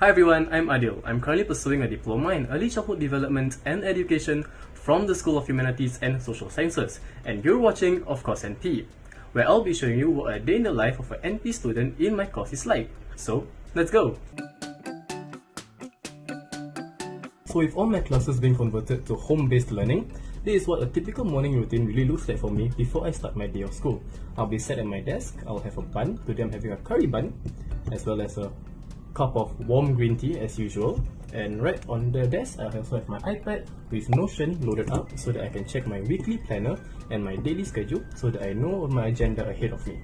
Hi everyone, I'm Adil. I'm currently pursuing a diploma in Early Childhood Development and Education from the School of Humanities and Social Sciences, and you're watching Of Course NP, where I'll be showing you what a day in the life of an NP student in my course is like. So, let's go! So with all my classes being converted to home-based learning, this is what a typical morning routine really looks like for me before I start my day of school. I'll be sat at my desk, I'll have a bun, today I'm having a curry bun, as well as a cup of warm green tea as usual. And right on the desk, I also have my iPad with Notion loaded up so that I can check my weekly planner and my daily schedule so that I know my agenda ahead of me.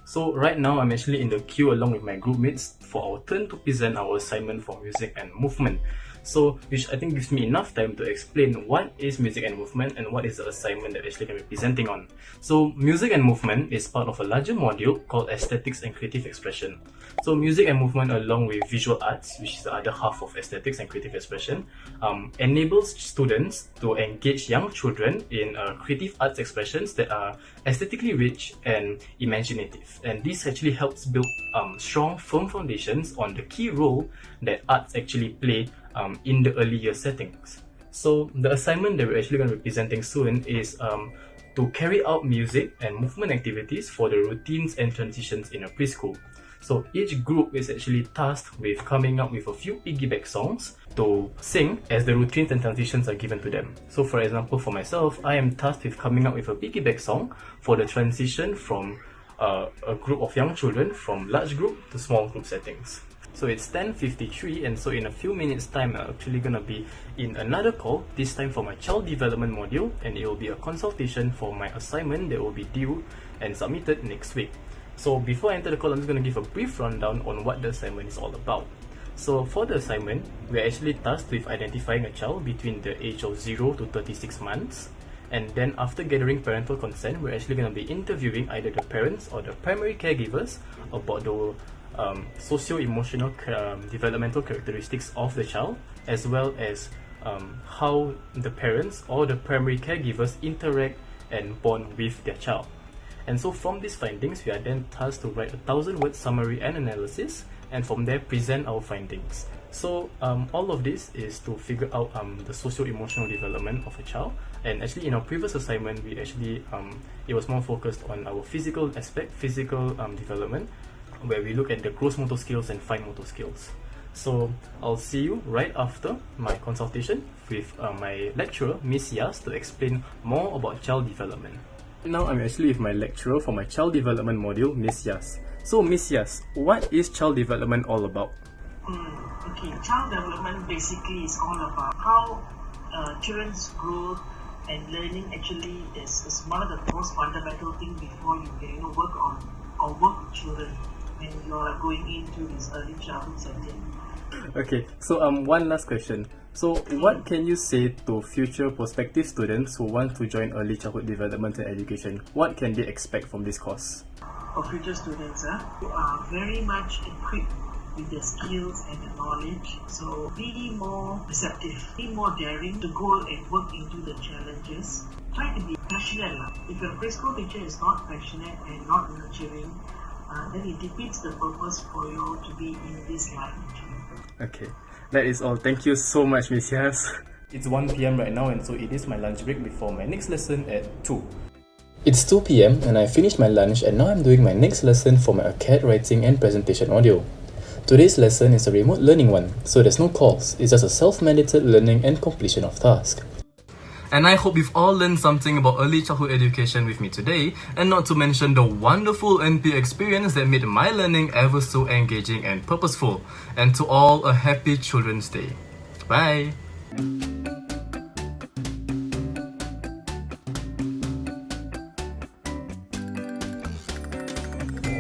So right now, I'm actually in the queue along with my group mates for our turn to present our assignment for music and movement. So, which I think gives me enough time to explain what is music and movement and what is the assignment that actually can be presenting on. So, music and movement is part of a larger module called Aesthetics and Creative Expression. So, music and movement along with visual arts, which is the other half of aesthetics and creative expression, enables students to engage young children in creative arts expressions that are aesthetically rich and imaginative. And this actually helps build strong, firm foundations on the key role that arts actually play in the early year settings. So the assignment that we're actually going to be presenting soon is to carry out music and movement activities for the routines and transitions in a preschool. So each group is actually tasked with coming up with a few piggyback songs to sing as the routines and transitions are given to them. So for example, for myself, I am tasked with coming up with a piggyback song for the transition from a group of young children from large group to small group settings. So it's 10:53, and so in a few minutes time I'm actually gonna be in another call, this time for my child development module, and it will be a consultation for my assignment that will be due and submitted next week. So before I enter the call, I'm just gonna give a brief rundown on what the assignment is all about. So for the assignment, we're actually tasked with identifying a child between the age of 0 to 36 months. And then after gathering parental consent, we're actually going to be interviewing either the parents or the primary caregivers about the socio-emotional developmental characteristics of the child, as well as how the parents or the primary caregivers interact and bond with their child. And so from these findings, we are then tasked to write a 1,000-word summary and analysis, and from there present our findings. So all of this is to figure out the socio-emotional development of a child. And actually in our previous assignment, we actually, it was more focused on our physical aspect, physical development, where we look at the gross motor skills and fine motor skills. So I'll see you right after my consultation with my lecturer, Miss Yas, to explain more about child development. Now I'm actually with my lecturer for my child development module, Miss Yas. So Miss Yas, what is child development all about? Okay, child development basically is all about how children's growth and learning actually is one of the most fundamental things before you can work on or work with children when you are going into this early childhood setting. Okay, so one last question. So what can you say to future prospective students who want to join early childhood development and education? What can they expect from this course? For future students, who are very much equipped with the skills and the knowledge, so be more receptive, be more daring to go and work into the challenges. Try to be passionate. If your preschool teacher is not passionate and not nurturing, then it defeats the purpose for you to be in this line. Okay, that is all. Thank you so much, Miss Yas. It's 1 p.m. right now, and so it is my lunch break before my next lesson at 2. It's 2 p.m. and I finished my lunch, and now I'm doing my next lesson for my ACAD writing and presentation audio. Today's lesson is a remote learning one, so there's no calls, it's just a self-mandated learning and completion of tasks. And I hope you've all learned something about early childhood education with me today, and not to mention the wonderful NP experience that made my learning ever so engaging and purposeful. And to all, a happy Children's Day. Bye!